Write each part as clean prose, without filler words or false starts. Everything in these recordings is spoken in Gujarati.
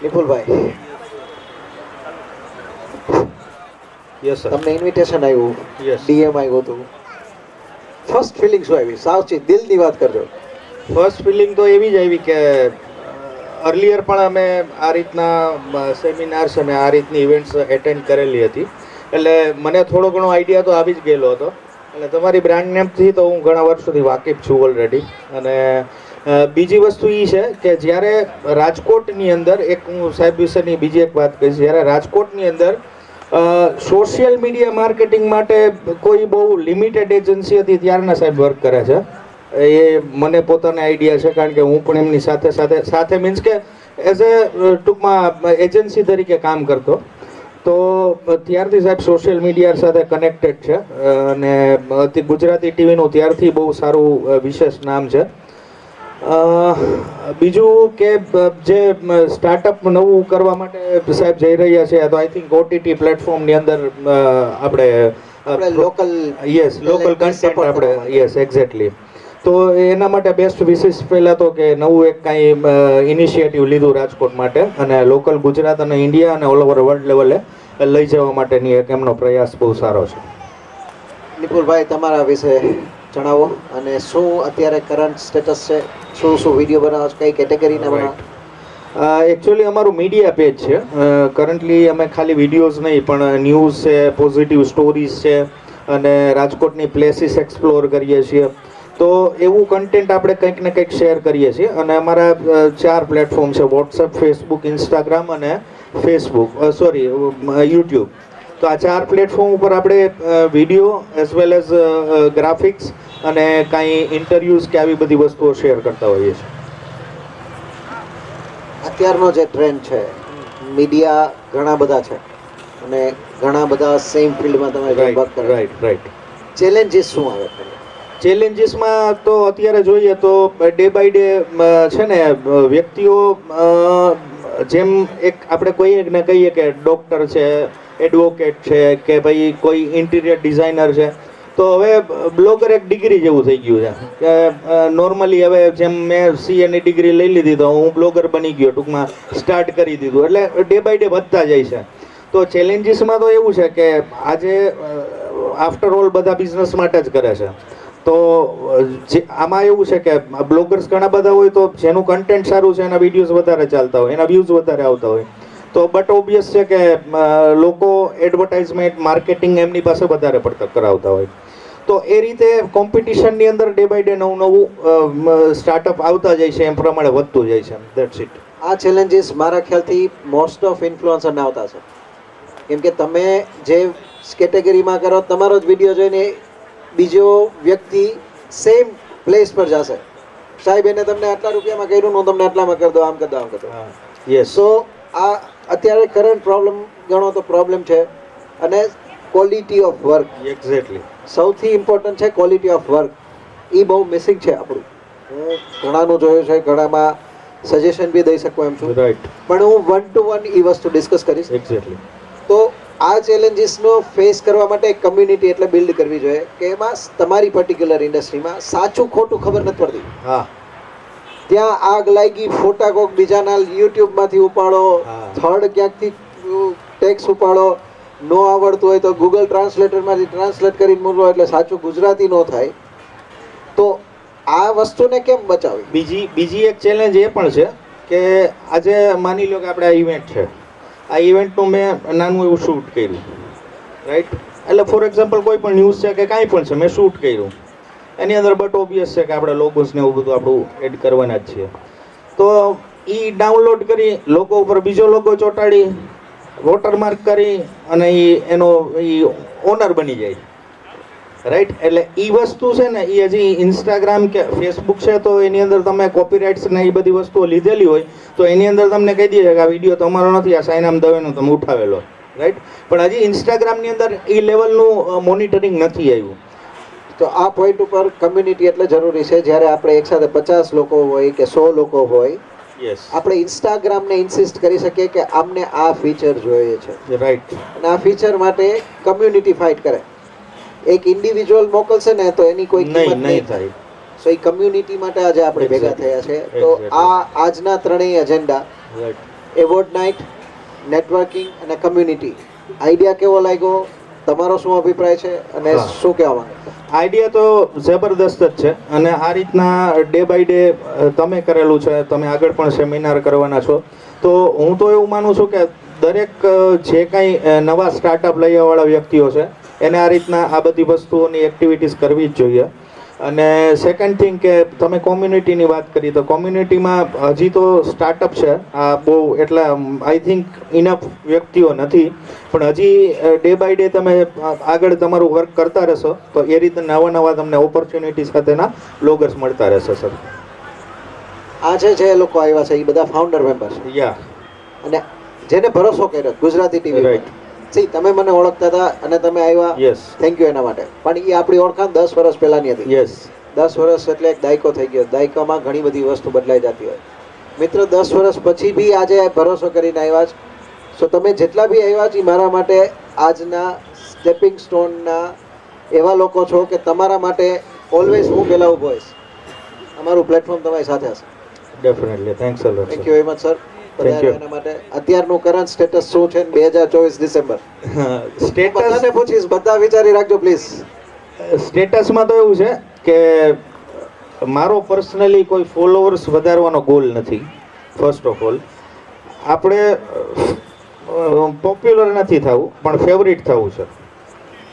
નિપુલભાઈ, યસ સર. તમને ઇન્વિટેશન આવ્યું, યસ. ડીએમ આવ્યું હતું, ફર્સ્ટ ફિલિંગ શું આવી? સાવચેત દિલની વાત કરજો. ફર્સ્ટ ફિલિંગ તો એવી જ આવી કે અર્લિયર પણ અમે આ રીતના સેમિનાર્સ અને આ રીતની ઇવેન્ટ્સ એટેન્ડ કરેલી હતી, એટલે મને થોડો ઘણો આઈડિયા તો આવી જ ગયેલો હતો. એટલે તમારી બ્રાન્ડ નેમથી તો હું ઘણા વર્ષોથી વાકેફ છું ઓલરેડી. અને બીજી વસ્તુ એ છે કે જ્યારે રાજકોટની અંદર એક હું સાહેબ વિશેની બીજી એક વાત કહીશ, જ્યારે રાજકોટની અંદર સોશિયલ મીડિયા માર્કેટિંગ માટે કોઈ બહુ લિમિટેડ એજન્સી હતી ત્યારના સાહેબ વર્ક કરે છે. એ મને પોતાને આઈડિયા છે, કારણ કે હું પણ એમની સાથે મીન્સ કે એઝ એ ટૂંકમાં એજન્સી તરીકે કામ કરતો. તો ત્યારથી સાહેબ સોશિયલ મીડિયા સાથે કનેક્ટેડ છે અને ગુજરાતી ટીવીનું ત્યારથી બહુ સારું વિશેષ નામ છે. બીજું કે જે સ્ટાર્ટઅપ નવું કરવા માટે સાહેબ જઈ રહ્યા છે, તો આઈ થિંક ઓટીટી પ્લેટફોર્મની અંદર આપણે લોકલ લોકલ કન્ટેન્ટ આપણે યસ એક્ઝેક્ટલી. તો એના માટે બેસ્ટ વિશેષ પહેલાં તો કે નવું એક કાંઈ ઇનિશિયેટિવ લીધું રાજકોટ માટે, અને લોકલ ગુજરાત અને ઇન્ડિયા અને ઓલ ઓવર વર્લ્ડ લેવલે લઈ જવા માટેની એક એમનો પ્રયાસ બહુ સારો છે. નિપુલભાઈ, તમારા વિશે જણાવો, અને શું અત્યારે કરંટ સ્ટેટસ છે? શું વિડીયો બનાવો છો? કઈ કેટેગરીના બનાવો? એકચ્યુઅલી અમારું મીડિયા પેજ છે. કરન્ટલી અમે ખાલી વિડીયોઝ નહીં પણ ન્યૂઝ છે, પોઝિટિવ સ્ટોરીઝ છે અને રાજકોટની પ્લેસીસ એક્સપ્લોર કરીએ છીએ. તો એવું કન્ટેન્ટ આપણે કંઈક ને કંઈક શેર કરીએ છીએ. અને અમારા 4 પ્લેટફોર્મ છે: વોટ્સએપ, ફેસબુક, ઇન્સ્ટાગ્રામ અને યુટ્યુબ. તો આ 4 પ્લેટફોર્મ ઉપર આપણે video as well as graphics અને કાંઈ ઇન્ટરવ્યૂઝ કે આવી બધી વસ્તુઓ શેર કરતા હોઈએ છીએ. અત્યારનો જે ટ્રેન્ડ છે, મીડિયા ઘણા બધા છે અને ઘણા બધા સેમ ફિલ્ડમાં તમે વર્ક કરો. રાઈટ. ચેલેન્જીસ શું આવે? ચેલેન્જીસમાં તો અત્યારે જોઈએ તો ડે બાય ડે છે ને વ્યક્તિઓ જેમ એક આપણે કોઈએ ને કહીએ કે ડૉક્ટર છે, એડવોકેટ છે કે ભાઈ કોઈ ઇન્ટિરિયર ડિઝાઇનર છે, તો હવે બ્લોગર એક ડિગ્રી જેવું થઈ ગયું છે કે નોર્મલી હવે જેમ મેં સીએની ડિગ્રી લઈ લીધી તો હું બ્લોગર બની ગયો, ટૂંકમાં સ્ટાર્ટ કરી દીધું. એટલે ડે બાય ડે વધતા જાય છે. તો ચેલેન્જીસમાં તો એવું છે કે આજે આફ્ટર ઓલ બધા બિઝનેસ માટે જ કરે છે. તો આમાં એવું છે કે બ્લોગર્સ ઘણા બધા હોય તો જેનું કન્ટેન્ટ સારું છે એના વિડીયોઝ વધારે ચાલતા હોય, એના વ્યૂઝ વધારે આવતા હોય. તો બટ ઓબ્વિયસ છે કે લોકો એડવર્ટાઇઝમેન્ટ માર્કેટિંગ એમની પાસે વધારે પડતા કરાવતા હોય. તો એ રીતે કોમ્પિટિશનની અંદર ડે બાય ડે નવું સ્ટાર્ટઅપ આવતા જાય છે, એમ પ્રમાણે વધતું જાય છે. That's it. આ ચેલેન્જીસ મારા ખ્યાલથી મોસ્ટ ઓફ ઇન્ફ્લુઅન્સરને આવતા છે, કેમ કે તમે જે કેટેગરીમાં કરો તમારો જ વિડીયો જોઈને બીજો વ્યક્તિ સેમ પ્લેસ પર જશે, સાહેબ એને તમને આટલા રૂપિયામાં કર્યું, હું તમને આટલામાં કરી દઉં, આમ કરી દઉં, આમ કરી દઉં. યસ. સો આ અત્યારે કરંટ પ્રોબ્લેમ ગણો તો પ્રોબ્લેમ છે. અને ક્વોલિટી ઓફ વર્ક, એક્ઝેક્ટલી સૌથી ઇમ્પોર્ટન્ટ છે. ક્વોલિટી ઓફ વર્ક એ બહુ મિસિંગ છે આપણું. હું ઘણાનું જોયું છે, ઘણામાં સજેશન બી દઈ શકું એમ છું, રાઈટ. પણ હું 1 to 1 એ વસ્તુ ડિસ્કસ કરીશ. એક્ઝેક્ટલી. તો આ ચેલેન્જીસનો ફેસ કરવા માટે એક કમ્યુનિટી એટલે બિલ્ડ કરવી જોઈએ કે એમાં તમારી પર્ટિક્યુલર ઇન્ડસ્ટ્રીમાં સાચું ખોટું ખબર નથી પડતી. હા. ત્યાં આગ લાગી, ફોટા કોક બીજાના યુટ્યુબમાંથી ઉપાડો, થર્ડ ક્યાંકથી ટેક્સ ઉપાડો, નો આવડતું હોય તો ગૂગલ ટ્રાન્સલેટરમાંથી ટ્રાન્સલેટ કરીને મૂકો એટલે સાચું ગુજરાતી ન થાય. તો આ વસ્તુને કેમ બચાવવી? બીજી એક ચેલેન્જ એ પણ છે કે આજે માની લો કે આપણે આ ઇવેન્ટ છે, આ ઇવેન્ટનું મેં નાનું એવું શૂટ કર્યું, રાઈટ. એટલે ફોર એક્ઝામ્પલ કોઈ પણ ન્યૂઝ છે કે કાંઈ પણ છે, મેં શૂટ કર્યું, એની અંદર બટ ઓબ્વિયસ છે કે આપણે લોગોસ ને એવું બધું આપણું એડ કરવાના જ છીએ. તો એ ડાઉનલોડ કરી લોગો ઉપર બીજો લોગો ચોંટાડી વોટરમાર્ક કરી અને એનો ઓનર બની જાય, રાઈટ. એટલે એ વસ્તુ છે ને એ હજી ઇન્સ્ટાગ્રામ કે ફેસબુક છે તો એની અંદર તમે કોપીરાઇટ્સ ને એ બધી વસ્તુઓ લીધેલી હોય તો એની અંદર તમને કહી દે કે આ વિડીયો તમારો નથી, આ સાયનામ દવેનો તમે ઉઠાવેલો, રાઈટ. પણ હજી ઇન્સ્ટાગ્રામની અંદર એ લેવલનું મોનિટરિંગ નથી આવ્યું. તો આ પોઈન્ટ ઉપર કમ્યુનિટી એટલે જરૂરી છે. જ્યારે આપણે એકસાથે 50 લોકો હોય કે 100 લોકો હોય, યસ, આપણે ઇન્સ્ટાગ્રામને ઇન્સિસ્ટ કરી શકીએ કે અમને આ ફીચર જોઈએ છે, રાઈટ. અને આ ફીચર માટે કમ્યુનિટી ફાઇટ કરે. એક ઇન્ડિવિજ્યુઅલ મોકલશે ને તો એની કોઈ કિંમત નહીં નહીં થાય. સો એ કમ્યુનિટી માટે આજે આપણે ભેગા થયા છે તો આ આજના ત્રણેય એજન્ડા એવોર્ડ નાઇટ, નેટવર્કિંગ અને કમ્યુનિટી, આઈડિયા કેવો લાગ્યો, તમારો શું અભિપ્રાય છે અને હા. શું કહેવા માંગો? આઈડિયા તો જબરદસ્ત જ છે અને આ રીતના ડે બાય ડે તમે કરેલું છે, તમે આગળ પણ સેમિનાર કરવાના છો, તો હું તો એવું માનું છું કે દરેક જે કાંઈ નવા સ્ટાર્ટઅપ લઈ આવવાવાળા વ્યક્તિઓ છે એને આ રીતના આ બધી વસ્તુઓની એક્ટિવિટીઝ કરવી જ જોઈએ. અને સેકન્ડ થિંગ કે તમે કોમ્યુનિટીની વાત કરી તો કોમ્યુનિટીમાં હજી તો સ્ટાર્ટઅપ છે આ બહુ એટલા આઈ થિંક ઇનફ વ્યક્તિઓ નથી, પણ હજી ડે બાય ડે તમે આગળ તમારું વર્ક કરતા રહેશો તો એ રીતે નવા નવા તમને ઓપોર્ચ્યુનિટી સાથેના બ્લોગર્સ મળતા રહેશે સર. આજે જે લોકો આવ્યા છે એ બધા ફાઉન્ડર મેમ્બર છે યા અને જેને ભરોસો કર્યો ગુજરાતી ટીવી Right. સી તમે મને ઓળખતા હતા અને તમે આવ્યા, યસ થેન્ક યુ એના માટે. પણ એ આપણી ઓળખાણ 10 વર્ષ પહેલાની હતી. યસ 10 વર્ષ એટલે એક દાયકો થઈ ગયો. દાયકામાં ઘણી બધી વસ્તુ બદલાઈ જતી હોય. મિત્ર 10 વર્ષ પછી બી આજે ભરોસો કરીને આવ્યા છે. સો તમે જેટલા બી આવ્યા છે એ મારા માટે આજના સ્ટેપિંગ સ્ટોનના એવા લોકો છો કે તમારા માટે ઓલવેઝ હું પહેલા ઊભો હોઈશ. અમારું પ્લેટફોર્મ તમારી સાથે હશે. Definitely. Thanks a lot. Thank you very much sir. Thank you. એના માટે અત્યારનું કરંટ સ્ટેટસ શું છે 2024 ડિસેમ્બર? સ્ટેટસ બધાને પૂછીશ, બધા વિચારી રાખજો પ્લીઝ. સ્ટેટસમાં તો એવું છે કે મારો પર્સનલી કોઈ ફોલોવર્સ વધારવાનો ગોલ નથી. ફર્સ્ટ ઓફ ઓલ આપણે પોપ્યુલર નથી થવું પણ ફેવરિટ થવું છે.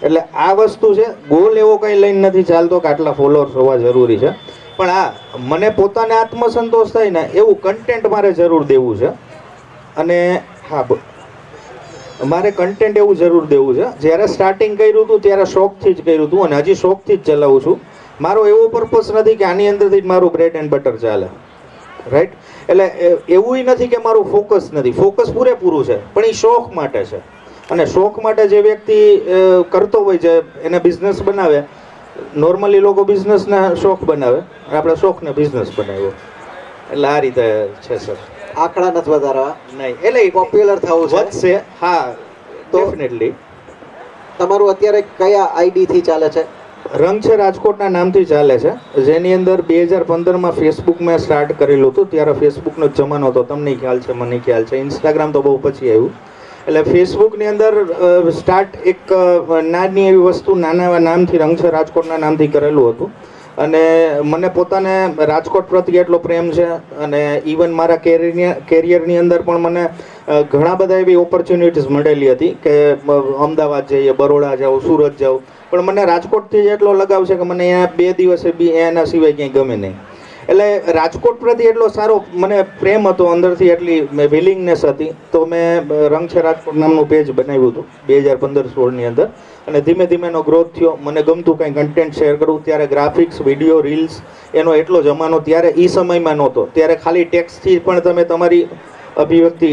એટલે આ વસ્તુ છે, ગોલ એવો કંઈ લઈને નથી ચાલતો કે આટલા ફોલોઅર્સ હોવા જરૂરી છે, પણ હા મને પોતાને આત્મસંતોષ થાય ને એવું કન્ટેન્ટ મારે જરૂર દેવું છે. અને હા મારે કન્ટેન્ટ એવું જરૂર દેવું છે. જ્યારે સ્ટાર્ટિંગ કર્યું હતું ત્યારે શોખથી જ કર્યું હતું અને હજી શોખથી જ ચલાવું છું. મારો એવો પર્પસ નથી કે આની અંદરથી જ મારું બ્રેડ એન્ડ બટર ચાલે, રાઈટ? એટલે એવું નથી કે મારું ફોકસ નથી, ફોકસ પૂરેપૂરું છે, પણ એ શોખ માટે છે. અને શોખ માટે જે વ્યક્તિ કરતો હોય છે એને બિઝનેસ બનાવે, નોર્મલી લોકો બિઝનેસના શોખ બનાવે, આપણે શોખને બિઝનેસ બનાવ્યો. એટલે આ રીતે છે સર. આંકડા નથી વધારવા, નહીં એટલે પોપ્યુલર થવું છે. વધશે. હા તો ડેફિનેટલી. તમારું અત્યારે કયા આઈડી થી ચાલે છે? રંગ છે રાજકોટના નામથી ચાલે છે, જેની અંદર 2015માં ફેસબુક મેં સ્ટાર્ટ કરેલું હતું. ત્યારે ફેસબુકનો જ જમાનો હતો, તમને ખ્યાલ છે, મને ખ્યાલ છે. ઇન્સ્ટાગ્રામ તો બહુ પછી આવ્યું. એટલે ફેસબુકની અંદર સ્ટાર્ટ એક નાની એવી વસ્તુ નાના એવા નામથી રંગ છે રાજકોટના નામથી કરેલું હતું. અને મને પોતાને રાજકોટ પ્રત્યે એટલો પ્રેમ છે અને ઇવન મારા કેરિયરની અંદર પણ મને ઘણા બધા એવી ઓપોર્ચ્યુનિટીઝ મળેલી હતી કે અમદાવાદ જઈએ, બરોડા જાઉં, સુરત જાઉં, પણ મને રાજકોટથી જ એટલો લગાવ છે કે મને અહીંયા 2 દિવસે બી એના સિવાય ક્યાંય ગમે નહીં. એટલે રાજકોટ પ્રત્યે એટલો સારો મને પ્રેમ હતો અંદરથી, એટલી વિલિંગનેસ હતી. તો મેં રંગ છે રાજકોટ નામનું પેજ બનાવ્યું હતું 2015-16ની અંદર. અને ધીમે ધીમે એનો ગ્રોથ થયો. મને ગમતું કંઈ કન્ટેન્ટ શેર કરવું. ત્યારે ગ્રાફિક્સ, વિડીયો, રીલ્સ એનો એટલો જમાનો ત્યારે એ સમયમાં નહોતો. ત્યારે ખાલી ટેક્સ્ટથી પણ તમે તમારી અભિવ્યક્તિ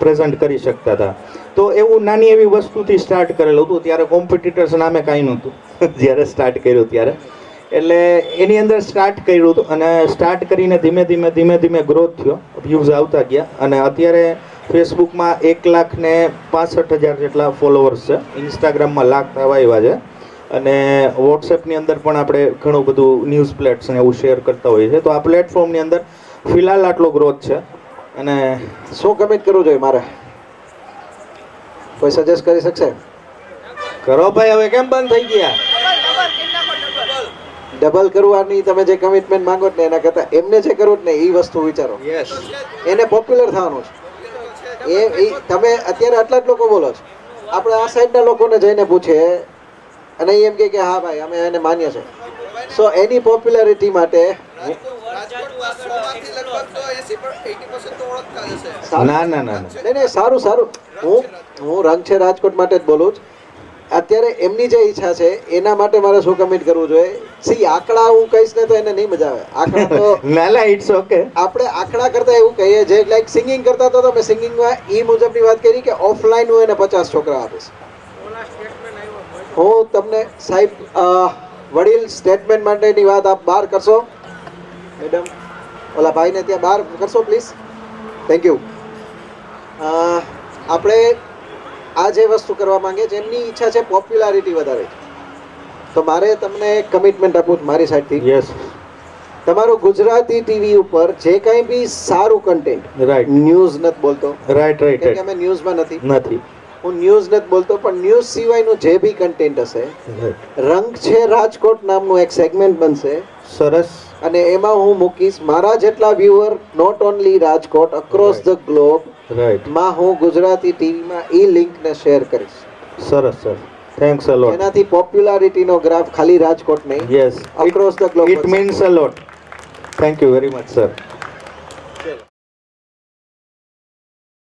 પ્રેઝન્ટ કરી શકતા હતા. તો એવું નાની એવી વસ્તુથી સ્ટાર્ટ કરેલું હતું. ત્યારે કોમ્પિટિટર્સ નામે કાંઈ નહોતું જ્યારે સ્ટાર્ટ કર્યું ત્યારે. એટલે એની અંદર સ્ટાર્ટ કર્યું હતું અને સ્ટાર્ટ કરીને ધીમે ધીમે ગ્રોથ થયો, વ્યૂઝ આવતા ગયા. અને અત્યારે ફેસબુકમાં 1,65,000 જેટલા ફોલોવર્સ છે, ઇન્સ્ટાગ્રામમાં 1,00,000 થવા આવ્યા છે. અને વોટ્સએપની અંદર પણ આપણે ઘણું બધું ન્યૂઝ પ્લેટ્સ ને એવું શેર કરતા હોઈએ છીએ. તો આ પ્લેટફોર્મની અંદર ફિલહાલ આટલો ગ્રોથ છે. અને શું કમિટ કરવું જોઈએ મારે? કોઈ સજેસ્ટ કરી શકશે? કરો ભાઈ, હવે કેમ બંધ થઈ ગયા? ડબલ કરવાની તમે જે કમિટમેન્ટ માંગો ને એના કરતા એમને જે કરવું ને એ વસ્તુ વિચારો. યસ. એને પોપ્યુલર થવાનું છે. એ તમે અત્યારે આટલા જ લોકો બોલો છો. આપણે આ સાઈડના લોકોને જઈને પૂછીએ અને એમ કે હા ભાઈ અમે એને માન્ય છે. સો એની પોપ્યુલારિટી માટે ના ના ના નહીં સારું સારું, હું રંગ છે રાજકોટ માટે જ બોલું છું. અત્યારે એમની જે ઈચ્છા છે એના માટે મારે શું કમિટ કરવું જોઈએ? સી આંકડા હું કહીશ ને તો એને નહીં મજા આવે. આંકડા તો ના ના ઇટ્સ ઓકે. આપણે આંકડા કરતા એવું કહીએ જે લાઈક સિંગિંગ કરતા તો મેં સિંગિંગમાં એ મુજબની વાત કરી કે ઓફલાઈન હું એને 50 છોકરા આપીશ. હું તમને સાહેબ વડીલ સ્ટેટમેન્ટ માટેની વાત આપ બહાર કરશો મેડમ? ઓલા ભાઈને ત્યાં બહાર કરશો પ્લીઝ. Thank you. આપણે આ જે વસ્તુ કરવા માંગે છે એમની ઈચ્છા છે પોપ્યુલારિટી વધારે છે. તો મારે તમને એક કમિટમેન્ટ આપવું છે મારી સાઈડથી. યસ. તમારું ગુજરાતી ટીવી ઉપર જે કાંઈ બી સારું કન્ટેન્ટ, રાઈટ ન્યૂઝ નથી બોલતો, રાઈટ રાઈટ કેમ કે અમે ન્યૂઝમાં નથી, નથી. હું ન્યૂઝ નથી બોલતો, પણ ન્યૂઝ સિવાયનું જે બી કન્ટેન્ટ હશે, રંગ છે રાજકોટ નામનું એક સેગમેન્ટ બનશે સરસ. અને એમાં હું મૂકીશ મારા જેટલા viewer not only Rajkot across the globe right. માં હું ગુજરાતી ટીવીમાં ઈ લિંકને શેર કરીશ, સરસ સર. થેન્ક્સ અ લોટ. એનાથી પોપ્યુલારિટીનો ગ્રાફ ખાલી રાજકોટ નહીં yes. Across the globe It means a lot. Thank you very much, sir.